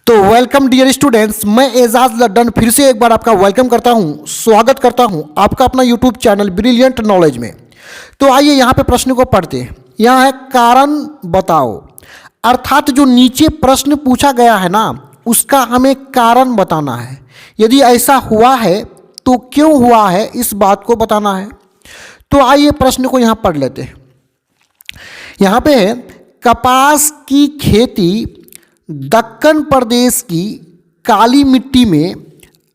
तो welcome dear students, मैं एजाज लड्डन फिर से एक बार आपका वेलकम करता हूं, स्वागत करता हूं आपका अपना यूट्यूब चैनल ब्रिलियंट नॉलेज में। तो आइए यहाँ पे प्रश्न को पढ़ते हैं। यहाँ है कारण बताओ, अर्थात जो नीचे प्रश्न पूछा गया है ना, उसका हमें कारण बताना है। यदि ऐसा हुआ है तो क्यों हुआ है, इस बात को बताना है। तो आइए प्रश्न को यहाँ पढ़ लेते हैं। यहाँ पे है कपास की खेती दक्कन प्रदेश की काली मिट्टी में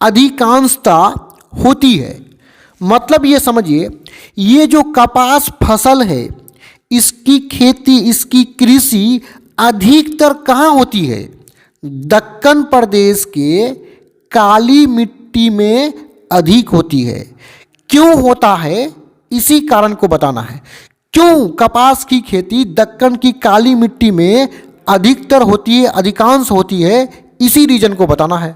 अधिकांशता होती है। मतलब ये समझिए, ये जो कपास फसल है, इसकी खेती, इसकी कृषि अधिकतर कहाँ होती है? दक्कन प्रदेश के काली मिट्टी में अधिक होती है। क्यों होता है, इसी कारण को बताना है। क्यों कपास की खेती दक्कन की काली मिट्टी में अधिकतर होती है, अधिकांश होती है, इसी रीजन को बताना है।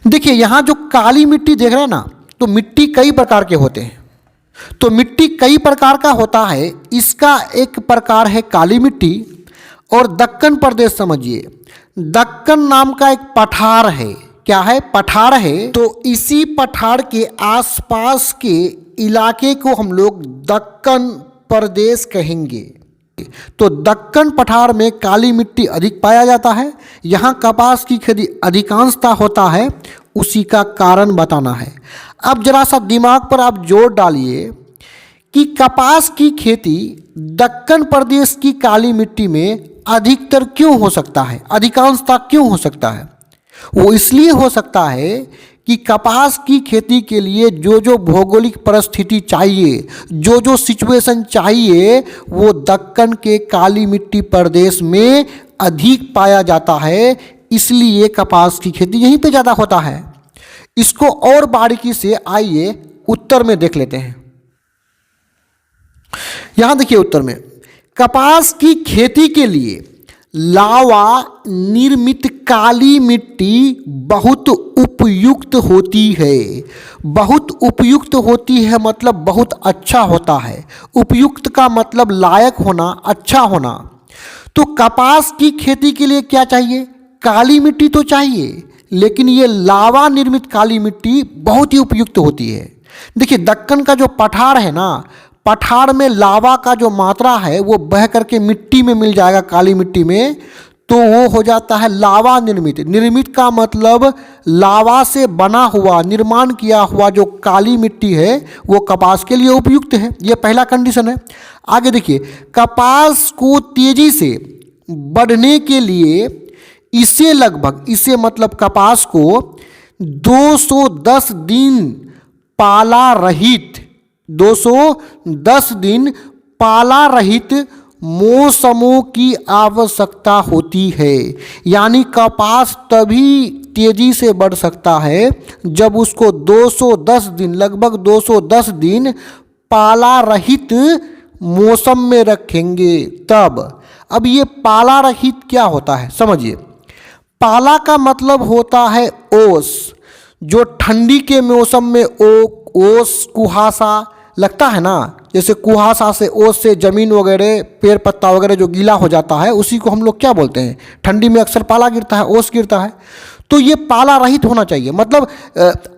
देखिए यहाँ जो काली मिट्टी देख रहे हैं ना, तो मिट्टी कई प्रकार के होते हैं। तो मिट्टी कई प्रकार का होता है, इसका एक प्रकार है काली मिट्टी। और दक्कन प्रदेश समझिए, दक्कन नाम का एक पठार है। क्या है? पठार है। तो इसी पठार के आसपास के इलाके को हम लोग दक्कन प्रदेश कहेंगे। तो दक्कन पठार में काली मिट्टी अधिक पाया जाता है, यहाँ कपास की खेती अधिकांशता होता है, उसी का कारण बताना है। अब जरा सा दिमाग पर आप जोर डालिए कि कपास की खेती दक्कन प्रदेश की काली मिट्टी में अधिकतर क्यों हो सकता है, अधिकांशता क्यों हो सकता है? वो इसलिए हो सकता है कि कपास की खेती के लिए जो जो भौगोलिक परिस्थिति चाहिए, जो जो सिचुएशन चाहिए, वो दक्कन के काली मिट्टी प्रदेश में अधिक पाया जाता है। इसलिए कपास की खेती यहीं पे ज़्यादा होता है। इसको और बारीकी से आइए उत्तर में देख लेते हैं। यहाँ देखिए उत्तर में, कपास की खेती के लिए लावा निर्मित काली मिट्टी बहुत उपयुक्त होती है। बहुत उपयुक्त होती है मतलब बहुत अच्छा होता है। उपयुक्त का मतलब लायक होना, अच्छा होना। तो कपास की खेती के लिए क्या चाहिए? काली मिट्टी तो चाहिए, लेकिन ये लावा निर्मित काली मिट्टी बहुत ही उपयुक्त होती है। देखिए दक्कन का जो पठार है ना, पठार में लावा का जो मात्रा है वो बह करके मिट्टी में मिल जाएगा, काली मिट्टी में, तो वो हो जाता है लावा निर्मित। निर्मित का मतलब लावा से बना हुआ, निर्माण किया हुआ जो काली मिट्टी है वो कपास के लिए उपयुक्त है। ये पहला कंडीशन है। आगे देखिए, कपास को तेजी से बढ़ने के लिए इसे लगभग, इसे मतलब कपास को 210 दिन पाला रहित, 210 दिन पाला रहित मौसमों की आवश्यकता होती है। यानी कपास तभी तेजी से बढ़ सकता है जब उसको 210 दिन, लगभग 210 दिन पाला रहित मौसम में रखेंगे तब। अब ये पाला रहित क्या होता है समझिए। पाला का मतलब होता है ओस। जो ठंडी के मौसम में ओस, कुहासा लगता है ना, जैसे कुहासा से, ओस से ज़मीन वगैरह, पेड़ पत्ता वगैरह जो गीला हो जाता है, उसी को हम लोग क्या बोलते हैं? ठंडी में अक्सर पाला गिरता है, ओस गिरता है। तो ये पाला रहित होना चाहिए। मतलब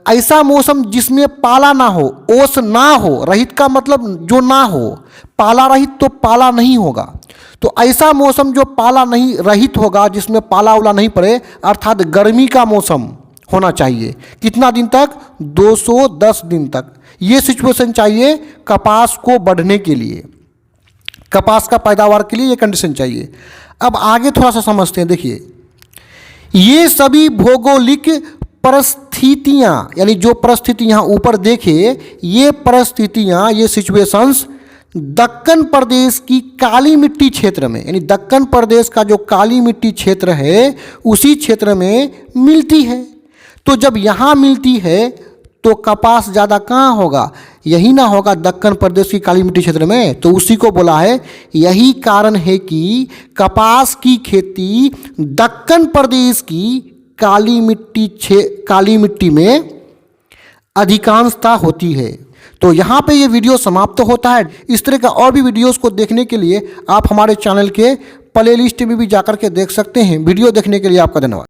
ऐसा मौसम जिसमें पाला ना हो, ओस ना हो। रहित का मतलब जो ना हो, पाला रहित तो पाला नहीं होगा। तो ऐसा मौसम जो पाला नहीं रहित होगा, जिसमें पाला उला नहीं पड़े, अर्थात गर्मी का मौसम होना चाहिए। कितना दिन तक? 210 दिन तक। ये सिचुएशन चाहिए कपास को बढ़ने के लिए, कपास का पैदावार के लिए ये कंडीशन चाहिए। अब आगे थोड़ा सा समझते हैं। देखिए, ये सभी भौगोलिक परिस्थितियां, यानी जो परिस्थिति यहाँ ऊपर देखे, ये परिस्थितियां, ये सिचुएशंस दक्कन प्रदेश की काली मिट्टी क्षेत्र में, यानी दक्कन प्रदेश का जो काली मिट्टी क्षेत्र है, उसी क्षेत्र में मिलती है। तो जब यहाँ मिलती है तो कपास ज़्यादा कहाँ होगा? यही ना होगा दक्कन प्रदेश की काली मिट्टी क्षेत्र में। तो उसी को बोला है, यही कारण है कि कपास की खेती दक्कन प्रदेश की काली मिट्टी में अधिकांशता होती है। तो यहाँ पे ये वीडियो समाप्त होता है। इस तरह का और भी वीडियोस को देखने के लिए आप हमारे चैनल के प्लेलिस्ट में भी जाकर के देख सकते हैं। वीडियो देखने के लिए आपका धन्यवाद।